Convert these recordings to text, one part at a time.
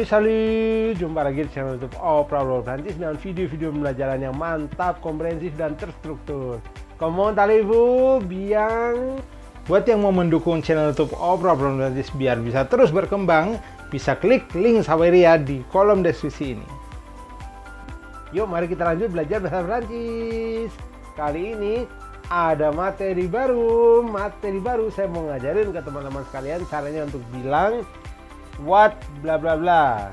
Salut, jumpa lagi di channel YouTube Opera Prancis dengan video-video pembelajaran yang mantap, komprehensif, dan terstruktur. Comment allez-vous? Bien. Buat yang mau mendukung channel YouTube Opera Prancis biar bisa terus berkembang, bisa klik link Saweria di kolom deskripsi ini. Yuk, mari kita lanjut belajar bahasa Prancis. Kali ini ada materi baru. Saya mau ngajarin ke teman-teman sekalian caranya untuk bilang what bla bla bla,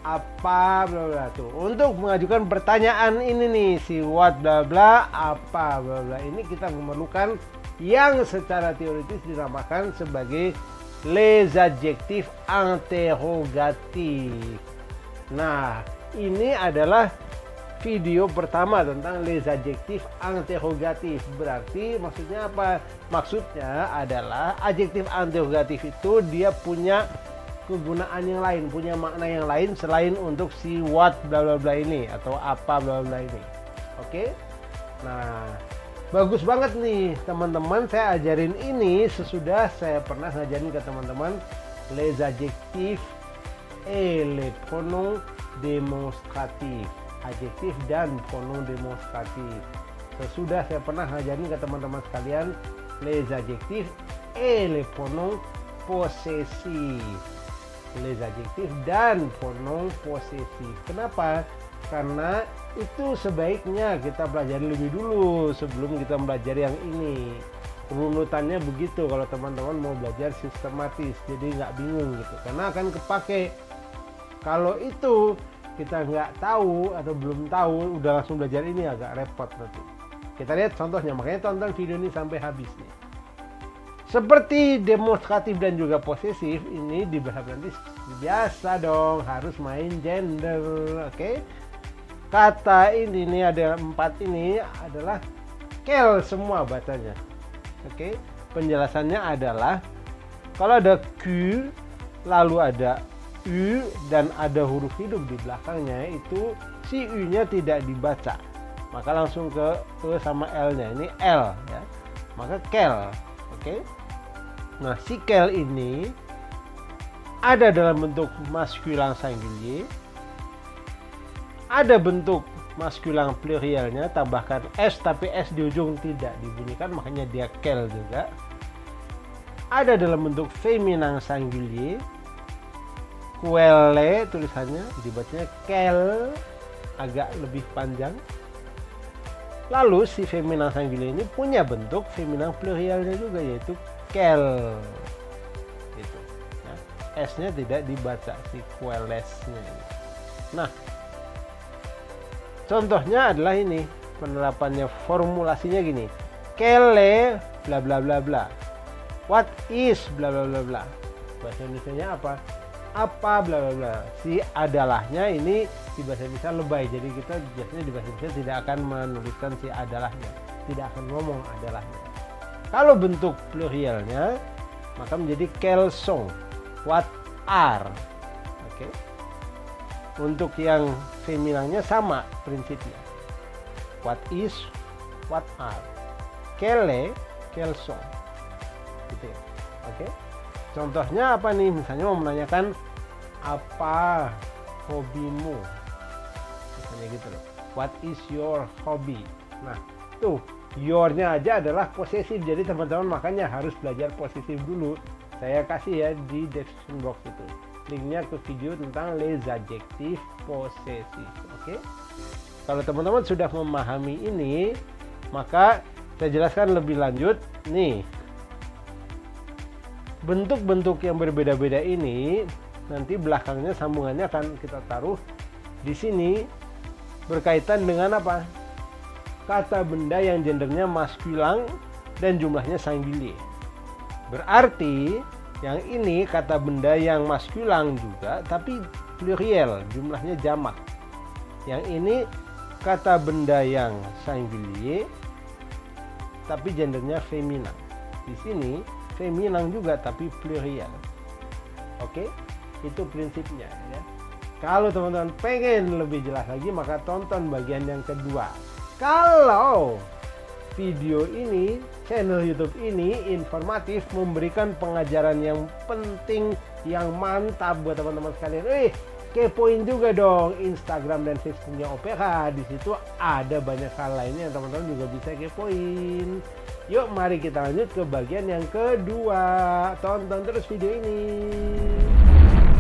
apa bla bla tuh. Untuk mengajukan pertanyaan ini nih, si what bla bla, apa bla bla ini kita memerlukan yang secara teoritis dinamakan sebagai les adjectifs interrogatifs. Nah, ini adalah video pertama tentang les adjectifs interrogatifs. Berarti maksudnya apa? Maksudnya adalah adjektif interrogatif itu dia punya kegunaan yang lain, punya makna yang lain selain untuk si what bla bla bla ini atau apa bla bla ini. Oke? Nah, bagus banget nih teman-teman, saya ajarin ini sesudah saya pernah ngajarin ke teman-teman les adjectifs et les pronoms démonstratifs. Adjektif dan pronom demonstratif. Sesudah saya pernah ngajarin ke teman-teman sekalian les adjectifs et les pronoms possessifs. Les adjektif dan pronom posesif. Kenapa? Karena itu sebaiknya kita pelajari lebih dulu sebelum kita belajar yang ini. Runutannya begitu kalau teman-teman mau belajar sistematis, jadi nggak bingung gitu. Karena akan kepake. Kalau itu kita nggak tahu atau belum tahu, udah langsung belajar ini agak repot nanti. Kita lihat contohnya, makanya tonton video ini sampai habis nih. Seperti demonstratif dan juga posesif, ini di bahasa Prancis biasa dong, harus main gender. Oke? Kata ini nih ada 4 ini adalah quel semua bacanya. Oke? Penjelasannya adalah kalau ada Q lalu ada U dan ada huruf hidup di belakangnya, itu si U-nya tidak dibaca. Maka langsung ke E sama L-nya. Ini L ya. Maka quel. Oke? Nah, si quel ini ada dalam bentuk maskulin singulier, ada bentuk maskulin plurialnya, tambahkan S tapi S di ujung tidak dibunyikan, makanya dia quel juga. Ada dalam bentuk feminin singulier, quelle tulisannya, dibacanya quel, agak lebih panjang. Lalu si feminin singulier ini punya bentuk feminin plurialnya juga, yaitu quel. Gitu. Ya. S-nya tidak dibaca, si quelles-nya. Nah, contohnya adalah ini, penerapannya, formulasinya gini. Quelle bla bla bla bla. What is bla bla bla bla. Bahasa Indonesianya apa? Apa bla bla bla. Si adalahnya ini di bahasa Indonesia lebay, jadi kita biasanya di bahasa Indonesia tidak akan menuliskan si adalahnya, tidak akan ngomong adalahnya. Kalau bentuk plurialnya maka menjadi quels sont, what are. Oke. Untuk yang feminannya sama prinsipnya. What is, what are. Quelle, quels sont. Gitu ya. Oke. Contohnya apa nih? Misalnya mau menanyakan apa hobimu, misalnya gitu loh. What is your hobby? Nah, tuh your-nya aja adalah posesif, jadi teman-teman makanya harus belajar posesif dulu. Saya kasih ya di description box itu linknya ke video tentang les adjectifs possessif. Oke? Kalau teman-teman sudah memahami ini, maka saya jelaskan lebih lanjut nih. Bentuk-bentuk yang berbeda-beda ini nanti belakangnya sambungannya akan kita taruh di sini berkaitan dengan apa? Kata benda yang gendernya maskulin dan jumlahnya singulier. Berarti yang ini kata benda yang maskulin juga tapi plurial, jumlahnya jamak. Yang ini kata benda yang singulier tapi gendernya feminin. Di sini feminin juga tapi plurial. Oke? Itu prinsipnya ya. Kalau teman-teman pengen lebih jelas lagi, maka tonton bagian yang kedua. Kalau video ini, channel YouTube ini informatif, memberikan pengajaran yang penting yang mantap buat teman-teman sekalian. Kepoin juga dong Instagram dan Facebooknya Opera. Di situ ada banyak hal lainnya yang teman-teman juga bisa kepoin. Yuk, mari kita lanjut ke bagian yang kedua. Tonton terus video ini.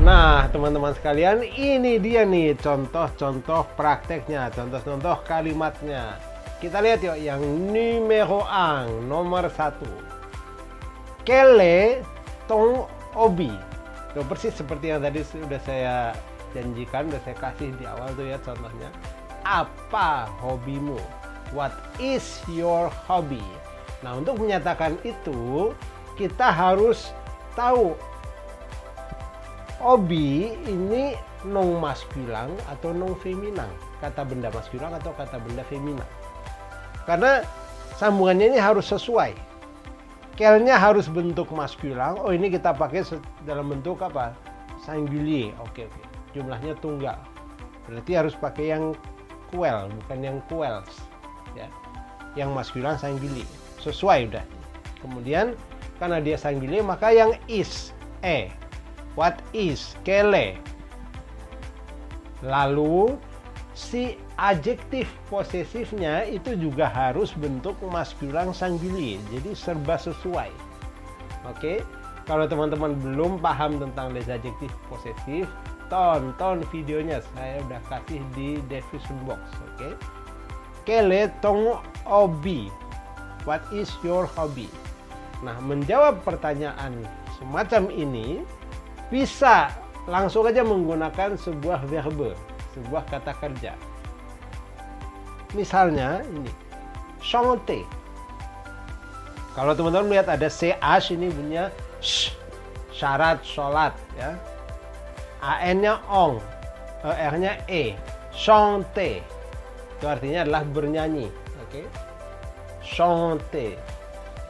Nah, teman-teman sekalian, ini dia nih contoh-contoh prakteknya, contoh-contoh kalimatnya. Kita lihat yuk yang nomor 1. Quel est ton hobby? Tuh, persis seperti yang tadi sudah saya janjikan, udah saya kasih di awal tuh ya contohnya. Apa hobimu? What is your hobby? Nah, untuk menyatakan itu kita harus tahu hobi ini non maskulang atau non feminang, kata benda maskulang atau kata benda feminang. Karena sambungannya ini harus sesuai. Kelnya harus bentuk maskulang. Oh, ini kita pakai dalam bentuk apa? Singulier. Oke. Jumlahnya tunggal. Berarti harus pakai yang quel, bukan yang quels. Ya. Yang maskulang singulier. Sesuai udah. Kemudian karena dia singulier maka yang is. What is? Quelle. Lalu si adjektif posesifnya itu juga harus bentuk maskulang singulier. Jadi serba sesuai. Oke. Kalau teman-teman belum paham tentang les adjektif posesif, tonton videonya, saya udah kasih di description box. Oke. Quel est ton hobby? What is your hobby? Nah, menjawab pertanyaan semacam ini bisa langsung aja menggunakan sebuah verbe, sebuah kata kerja. Misalnya ini, chanter. Kalau teman-teman lihat ada ch, ini bunyinya sh, syarat sholat ya. an-nya ong, er-nya chanter. Itu artinya adalah bernyanyi. Oke. Chanter.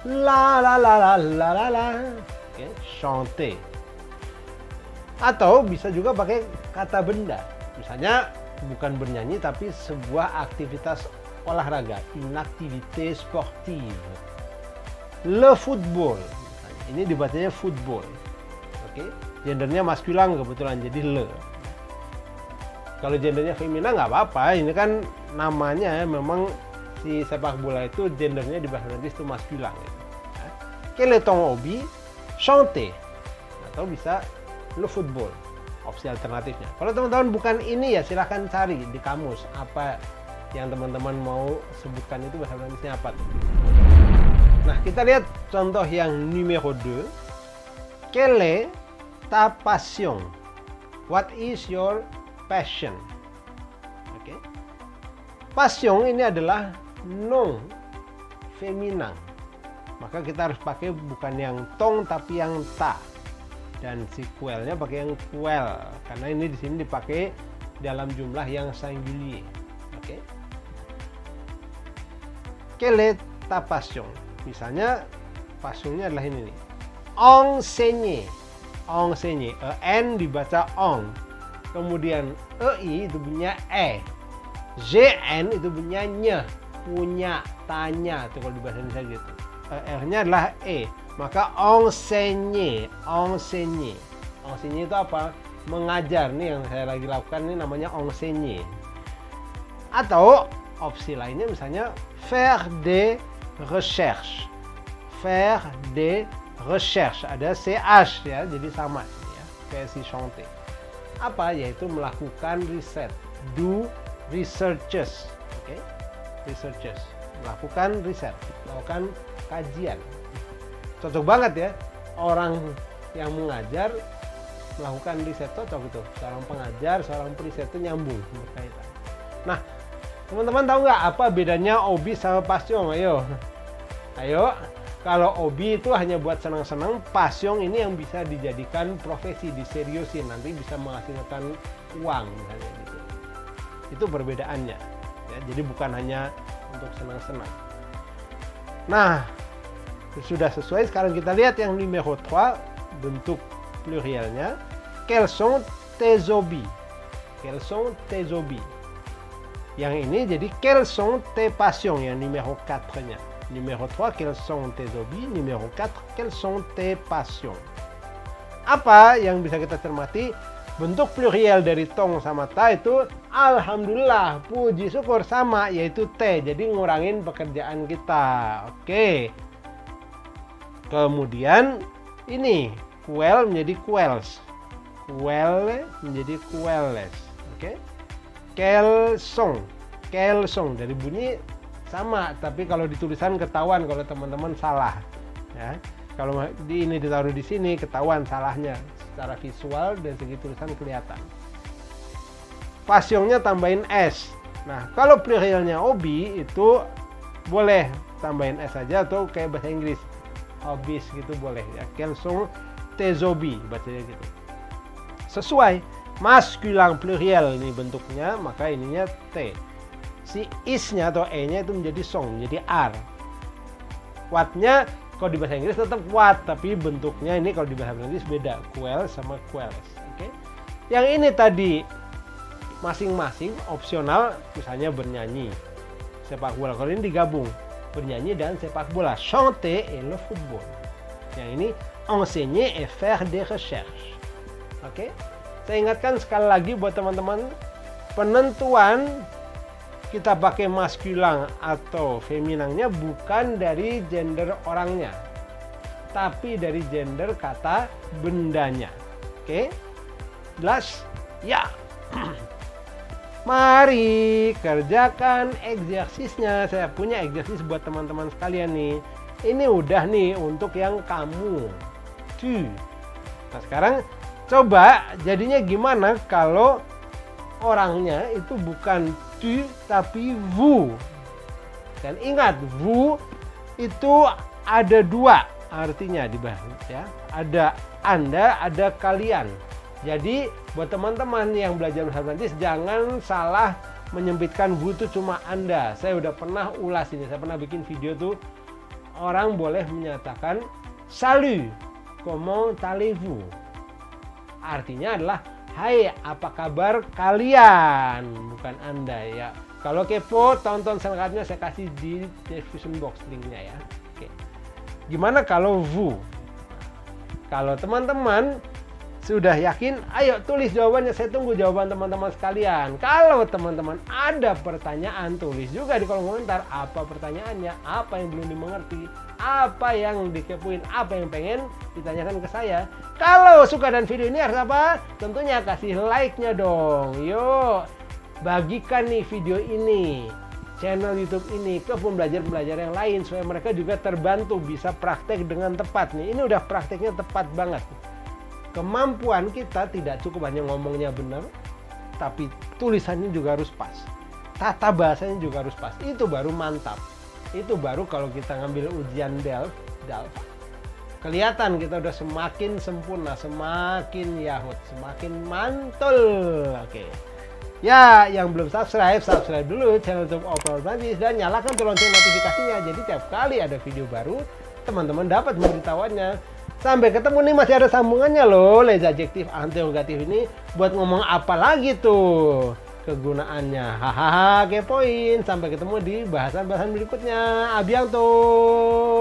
La la la la la la la. Oke, chanter. Atau bisa juga pakai kata benda. Misalnya bukan bernyanyi tapi sebuah aktivitas olahraga, une activité sportive. Le football. Ini dibacanya football. Oke. Gendernya maskulang kebetulan jadi le. Kalau gendernya femina nggak apa-apa. Ini kan namanya memang si sepak bola itu gendernya di bahasa Inggris itu maskulang. Quel est ton hobby? Chanter. Atau bisa le football. Opsi alternatifnya. Kalau teman-teman bukan ini ya silahkan cari di kamus apa yang teman-teman mau sebutkan itu bahasa Inggrisnya apa tuh. Nah, kita lihat contoh yang numero 2. Quelle est ta passion? What is your passion? Oke. Passion ini adalah non feminang. Maka kita harus pakai bukan yang tong tapi yang ta. Dan si quellnya pakai yang quel karena ini di sini dipakai dalam jumlah yang singulier. Oke. Quelle est ta passion? Misalnya passionnya adalah ini nih. Enseigner. Enseigner. En dibaca ong. Kemudian ei itu bunyinya gn itu bunyinya nye. Punya, tanya. Itu kalau di bahasa Indonesia gitu. R-nya adalah Maka enseigner. Enseigner. Enseigner itu apa? Mengajar. Nih yang saya lagi lakukan ini namanya enseigner. Atau opsi lainnya misalnya faire des recherches. Faire des recherches. Ada ch ya, jadi sama ya. Kayak si chanter. Apa? Yaitu melakukan riset. Do researches. Oke. Researches. Melakukan riset, melakukan kajian. Cocok banget ya. Orang yang mengajar melakukan riset, cocok itu. Seorang pengajar, seorang periset itu nyambung berkaitan. Nah, teman-teman tahu nggak apa bedanya hobby sama passion? Ayo. Kalau hobi itu hanya buat senang-senang, passion ini yang bisa dijadikan profesi, diseriusin, nanti bisa menghasilkan uang misalnya gitu. Itu perbedaannya. Ya, jadi bukan hanya untuk senang-senang. Nah, sudah sesuai. Sekarang kita lihat yang numero 3, bentuk plurialnya. Quels sont tes hobbies? Quels sont tes hobbies? Yang ini jadi quels sont tes passions yang numero 4-nya. Numero 3, quels sont tes hobbies? Numero 4, quels sont tes passions? Apa yang bisa kita cermati? Bentuk pluriel dari tong sama ta itu alhamdulillah, puji syukur sama, yaitu T. Jadi ngurangin pekerjaan kita. Oke. Kemudian ini quell menjadi quells. Quell menjadi quelles. Oke. Kelsong. Kelsong dari bunyi sama, tapi kalau ditulisan ketahuan kalau teman-teman salah. Ya. Kalau ini ditaruh di sini ketahuan salahnya secara visual, dan segi tulisan kelihatan. Pasyongnya tambahin S. Nah, kalau plurielnya obi itu boleh tambahin S aja, atau kayak bahasa Inggris hobbies gitu boleh ya. Kelsong tezobi bacanya gitu. Sesuai maskulang pluriel ini bentuknya, maka ininya T. Si isnya atau e-nya itu menjadi song, menjadi R. Wattnya kalau di bahasa Inggris tetap watt, tapi bentuknya ini kalau di bahasa Inggris beda, quell sama quells. Oke. Yang ini tadi masing-masing opsional, misalnya bernyanyi, sepak bola. Kalau ini digabung, bernyanyi dan sepak bola, chanter et le football. Yang ini enseigner et faire des recherches. Oke. Saya ingatkan sekali lagi buat teman-teman, penentuan kita pakai maskulang atau feminangnya bukan dari gender orangnya, tapi dari gender kata bendanya. Oke? Jelas? Ya. Mari kerjakan eksersisnya. Saya punya eksersis buat teman-teman sekalian nih. Ini udah nih untuk yang kamu. Tu. Nah, sekarang coba jadinya gimana kalau orangnya itu bukan tu tapi vous. Dan ingat, vous itu ada dua artinya di bahasa ya. Ada Anda, ada kalian. Jadi buat teman-teman yang belajar bahasa Prancis jangan salah menyempitkan vous itu cuma Anda. Saya udah pernah ulas ini, saya pernah bikin video tuh. Orang boleh menyatakan salut, comment allez-vous? Artinya adalah hai, apa kabar kalian? Bukan Anda ya. Kalau kepo, tonton selengkapnya saya kasih di description box linknya ya. Oke. Gimana kalau vous? Kalau teman-teman sudah yakin, ayo tulis jawabannya. Saya tunggu jawaban teman-teman sekalian. Kalau teman-teman ada pertanyaan, tulis juga di kolom komentar. Apa pertanyaannya? Apa yang belum dimengerti? Apa yang dikepuin? Apa yang pengen ditanyakan ke saya? Kalau suka dan video ini harus apa? Tentunya kasih like-nya dong. Yuk, bagikan nih video ini, channel YouTube ini ke pembelajar-pembelajar yang lain supaya mereka juga terbantu bisa praktek dengan tepat nih. Ini udah prakteknya tepat banget. Kemampuan kita tidak cukup hanya ngomongnya benar, tapi tulisannya juga harus pas. Tata bahasanya juga harus pas. Itu baru mantap. Itu baru kalau kita ngambil ujian DELF, kelihatan kita udah semakin sempurna, semakin yahut, semakin mantul. Oke. Ya, yang belum subscribe dulu channel YouTube Opera Prancis dan nyalakan tuh lonceng notifikasinya. Jadi tiap kali ada video baru, teman-teman dapat pemberitahuannya. Sampai ketemu nih, masih ada sambungannya loh. Les adjectifs interrogatif ini buat ngomong apa lagi tuh kegunaannya. Hahaha, kepoin. Sampai ketemu di bahasan-bahasan berikutnya. A bientôt.